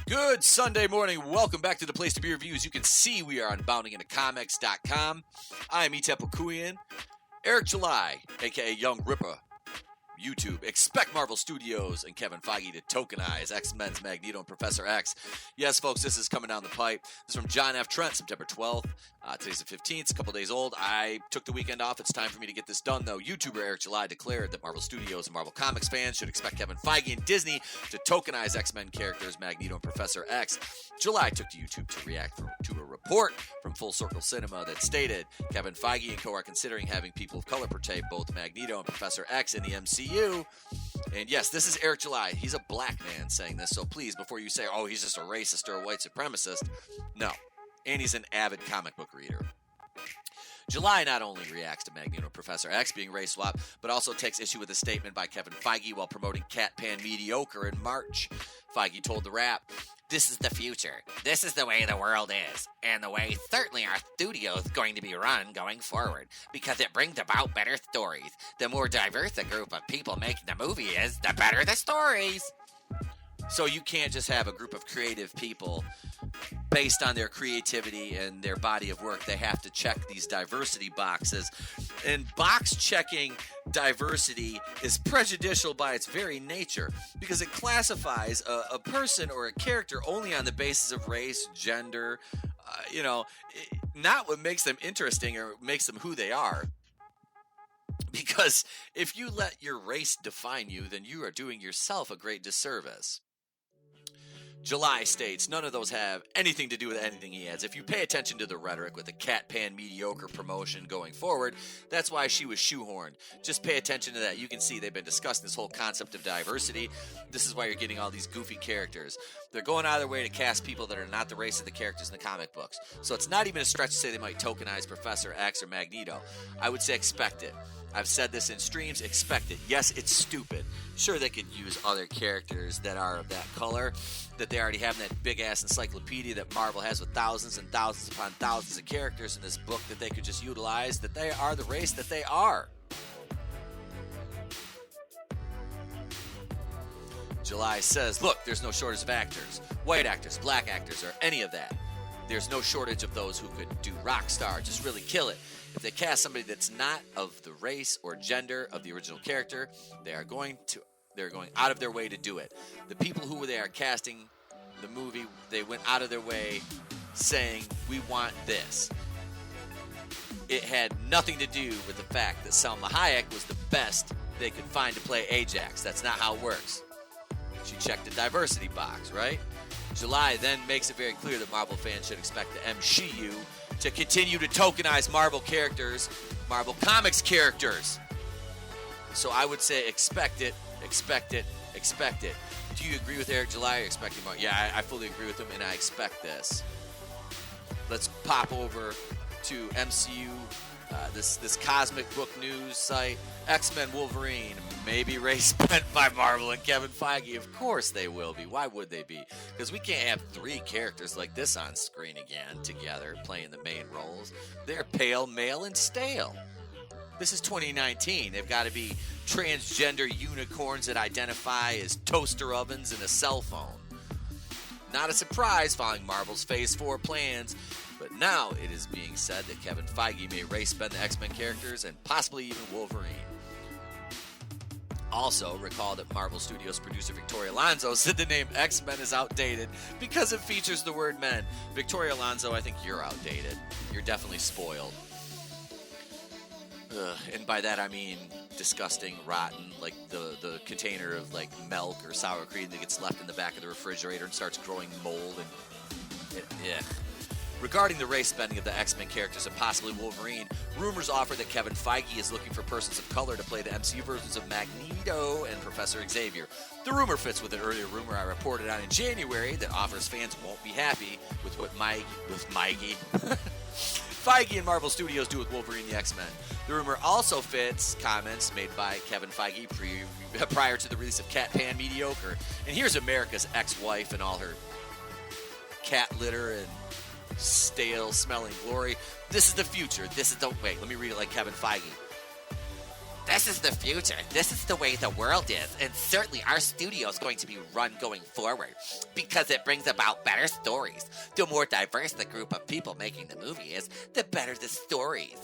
Good Sunday morning. Welcome back to the place to be reviews. You can see we are on boundingintocomics.com. I am Etep Okuyan. Eric July, a.k.a. Young Ripper. YouTube. Expect Marvel Studios and Kevin Feige to tokenize X-Men's Magneto and Professor X. Yes, folks, this is coming down the pipe. This is from John F. Trent, September 12th. Today's the 15th. It's a couple days old. I took the weekend off. It's time for me to get this done, though. YouTuber Eric July declared that Marvel Studios and Marvel Comics fans should expect Kevin Feige and Disney to tokenize X-Men characters Magneto and Professor X. July took to YouTube to react to a report from Full Circle Cinema that stated Kevin Feige and co are considering having people of color portray both Magneto and Professor X in the MCU. And yes, this is Eric July. He's a black man saying this, so please, before you say, oh, he's just a racist or a white supremacist, no. And he's an avid comic book reader. July not only reacts to Magneto and Professor X being race swapped, but also takes issue with a statement by Kevin Feige while promoting Cat Pan Mediocre in March. Feige told The Wrap, "This is the future. This is the way the world is, and the way certainly our studio is going to be run going forward, because it brings about better stories. The more diverse a group of people making the movie is, the better the stories." So you can't just have a group of creative people based on their creativity and their body of work. They have to check these diversity boxes. And box checking diversity is prejudicial by its very nature because it classifies a person or a character only on the basis of race, gender, not what makes them interesting or makes them who they are. Because if you let your race define you, then you are doing yourself a great disservice. July states, none of those have anything to do with anything he adds. If you pay attention to the rhetoric with the Cat Pan Mediocre promotion going forward, that's why she was shoehorned. Just pay attention to that. You can see they've been discussing this whole concept of diversity. This is why you're getting all these goofy characters. They're going out of their way to cast people that are not the race of the characters in the comic books. So it's not even a stretch to say they might tokenize Professor X or Magneto. I would say expect it. I've said this in streams, expect it. Yes, it's stupid. Sure, they could use other characters that are of that color, that they already have in that big-ass encyclopedia that Marvel has with thousands and thousands upon thousands of characters in this book that they could just utilize, that they are the race that they are. July says, look, there's no shortage of actors, white actors, black actors, or any of that. There's no shortage of those who could do Rockstar, just really kill it. If they cast somebody that's not of the race or gender of the original character, they're going out of their way to do it. The people who they are casting the movie, they went out of their way saying, we want this. It had nothing to do with the fact that Salma Hayek was the best they could find to play Ajax. That's not how it works. She checked the diversity box, right? July then makes it very clear that Marvel fans should expect the MCU to continue to tokenize Marvel characters, Marvel Comics characters. So I would say expect it, expect it, expect it. Do you agree with Eric July or expecting more? Yeah, I fully agree with him, and I expect this. Let's pop over to MCU, this cosmic book news site. X-Men Wolverine may be race bent by Marvel and Kevin Feige. Of course they will be. Why would they be? Because we can't have three characters like this on screen again together playing the main roles. They're pale, male, and stale. This is 2019. They've got to be transgender unicorns that identify as toaster ovens and a cell phone. Not a surprise following Marvel's Phase 4 plans, but now it is being said that Kevin Feige may race bend the X-Men characters and possibly even Wolverine. Also, recall that Marvel Studios producer Victoria Alonso said the name X-Men is outdated because it features the word men. Victoria Alonso, I think you're outdated. You're definitely spoiled. And by that I mean disgusting, rotten, like the container of like milk or sour cream that gets left in the back of the refrigerator and starts growing mold and Regarding the race bending of the X-Men characters and possibly Wolverine, rumors offer that Kevin Feige is looking for persons of color to play the MCU versions of Magneto and Professor Xavier. The rumor fits with an earlier rumor I reported on in January that offers fans won't be happy with what Feige and Marvel Studios do with Wolverine the X-Men. The rumor also fits comments made by Kevin Feige prior to the release of Cat Pan Mediocre. And here's America's ex-wife and all her cat litter and stale smelling glory. This is the future. Wait, let me read it like Kevin Feige. This is the future. This is the way the world is. And certainly our studio is going to be run going forward because it brings about better stories. The more diverse the group of people making the movie is, the better the stories.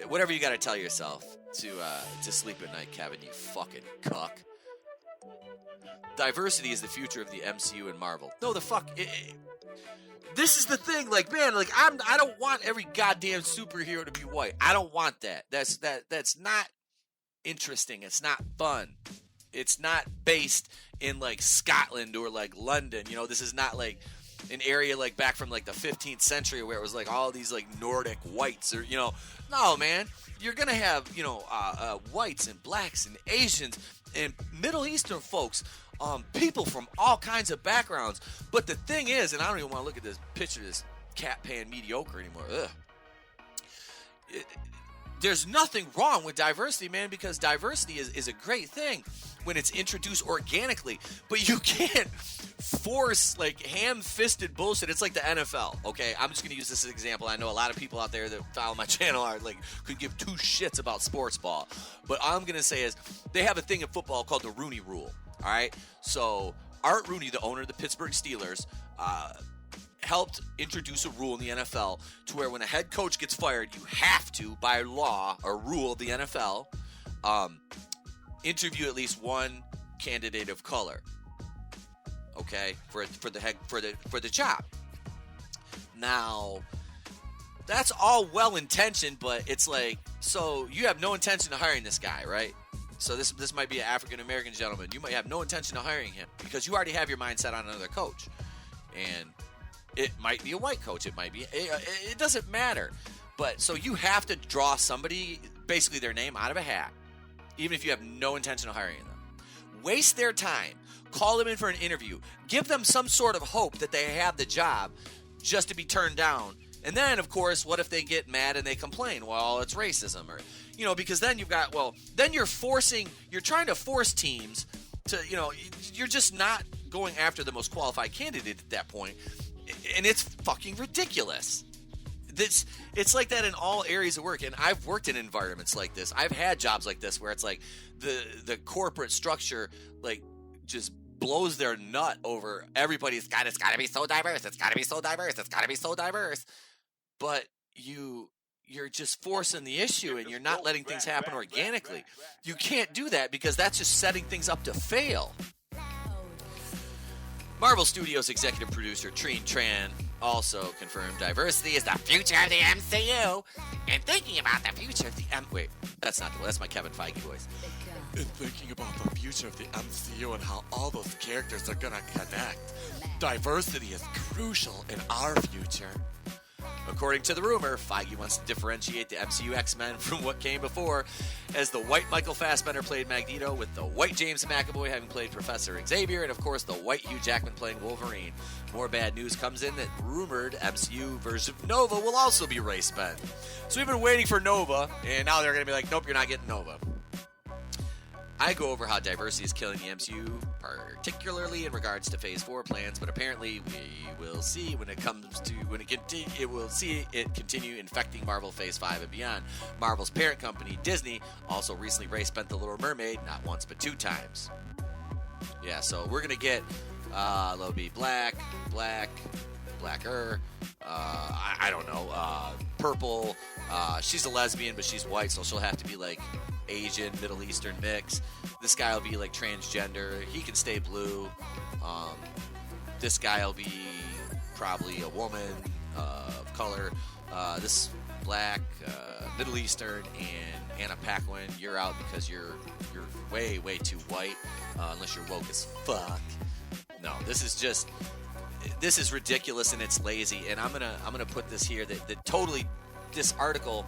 Whatever you got to tell yourself to sleep at night, Kevin, you fucking cuck. Diversity is the future of the MCU and Marvel. No, the fuck. This is the thing, like, man, like, I don't want every goddamn superhero to be white. I don't want that. That's not interesting. It's not fun. It's not based in, like, Scotland or, like, London. You know, this is not, like, an area, like, back from, like, the 15th century where it was, like, all these, like, Nordic whites or, you know. No, man. You're going to have, you know, whites and blacks and Asians and Middle Eastern folks. People from all kinds of backgrounds. But the thing is, and I don't even want to look at this picture of this cat pan mediocre anymore. Ugh. There's nothing wrong with diversity, man, because diversity is a great thing when it's introduced organically. But you can't force, like, ham-fisted bullshit. It's like the NFL, okay? I'm just going to use this as an example. I know a lot of people out there that follow my channel are, like, could give two shits about sports ball. But all I'm going to say is they have a thing in football called the Rooney Rule. All right, so Art Rooney, the owner of the Pittsburgh Steelers, helped introduce a rule in the NFL to where when a head coach gets fired, you have to, by law or rule of the NFL, interview at least one candidate of color. Okay, for the job. Now, that's all well intentioned, but it's like, so you have no intention of hiring this guy, right? So this might be an African-American gentleman. You might have no intention of hiring him because you already have your mindset on another coach. And it might be a white coach. It might be. It doesn't matter. But so you have to draw somebody, basically their name, out of a hat, even if you have no intention of hiring them. Waste their time. Call them in for an interview. Give them some sort of hope that they have the job just to be turned down. And then, of course, what if they get mad and they complain? Well, it's racism, or, you know, because then you've got, well, then you're trying to force teams to, you know, you're just not going after the most qualified candidate at that point. And it's fucking ridiculous. It's like that in all areas of work. And I've worked in environments like this. I've had jobs like this where it's like the corporate structure, like, just blows their nut over everybody's got, it's got to be so diverse. It's got to be so diverse. It's got to be so diverse. But you're just forcing the issue and you're not letting things happen organically. You can't do that because that's just setting things up to fail. Marvel Studios executive producer Trine Tran also confirmed diversity is the future of the MCU. And thinking about the future of the wait, that's not the one. That's my Kevin Feige voice. And thinking about the future of the MCU and how all those characters are gonna connect. Diversity is crucial in our future. According to the rumor, Feige wants to differentiate the MCU X-Men from what came before, as the white Michael Fassbender played Magneto, with the white James McAvoy having played Professor Xavier, and of course the white Hugh Jackman playing Wolverine. More bad news comes in that rumored MCU version of Nova will also be race-bent. So we've been waiting for Nova, and now they're going to be like, nope, you're not getting Nova. I go over how diversity is killing the MCU, particularly in regards to Phase 4 plans, but apparently we will see it will see it continue infecting Marvel Phase 5 and beyond. Marvel's parent company, Disney, also recently race-bent The Little Mermaid, not once but 2 times. Yeah, so we're going to get, there'll be blacker, I don't know, purple, she's a lesbian, but she's white, so she'll have to be like Asian, Middle Eastern mix. This guy will be like transgender. He can stay blue. This guy will be probably a woman of color. This black, Middle Eastern, and Anna Paquin, you're out because you're way too white, unless you're woke as fuck. No, this is ridiculous and it's lazy. And I'm gonna put this here that totally, this article.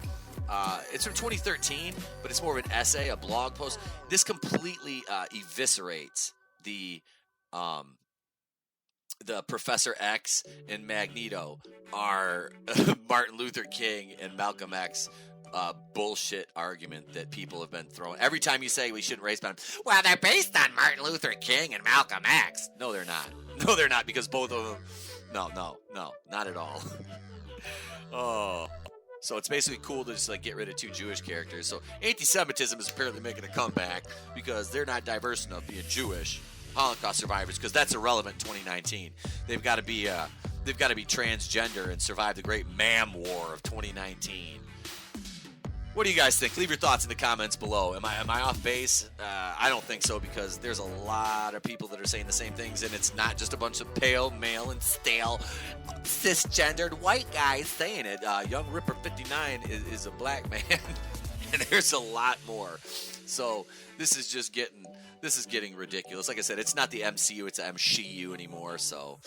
It's from 2013, but it's more of an essay, a blog post. This completely eviscerates the Professor X and Magneto are Martin Luther King and Malcolm X bullshit argument that people have been throwing. Every time you say we shouldn't race bend, well, they're based on Martin Luther King and Malcolm X. No, they're not. No, they're not, because both of them. No, not at all. Oh. So it's basically cool to just like get rid of 2 Jewish characters. So anti-Semitism is apparently making a comeback because they're not diverse enough being Jewish Holocaust survivors, because that's irrelevant in 2019. They've got to be transgender and survive the great Mam War of 2019. What do you guys think? Leave your thoughts in the comments below. Am I off base? I don't think so, because there's a lot of people that are saying the same things, and it's not just a bunch of pale, male, and stale, cisgendered white guys saying it. Young Ripper 59 is a black man, and there's a lot more. So this is getting ridiculous. Like I said, it's not the MCU, it's the MCU anymore. So,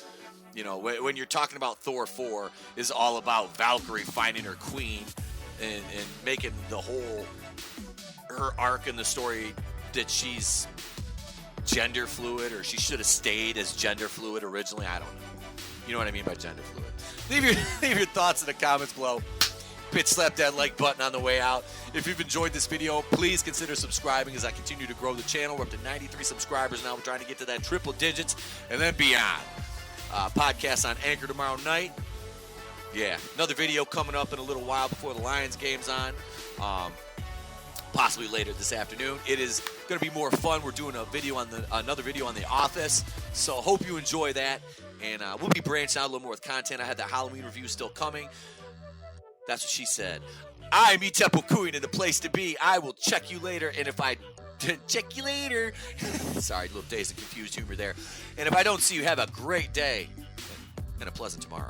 you know, when you're talking about Thor 4 is all about Valkyrie finding her queen and making her arc in the story that she's gender fluid, or she should have stayed as gender fluid originally. I don't know. You know what I mean by gender fluid. Leave your thoughts in the comments below. Bitch, slap that like button on the way out. If you've enjoyed this video, please consider subscribing as I continue to grow the channel. We're up to 93 subscribers now. We're trying to get to that triple digits and then beyond. Podcast on Anchor tomorrow night. Yeah, another video coming up in a little while before the Lions game's on. Possibly later this afternoon. It is going to be more fun. We're doing another video on The Office. So hope you enjoy that. And we'll be branching out a little more with content. I had that Halloween review still coming. That's what she said. I'm Etepo Kuin, and the place to be. I will check you later. And if I check you later. Sorry, little Dazed and Confused humor there. And if I don't see you, have a great day and a pleasant tomorrow.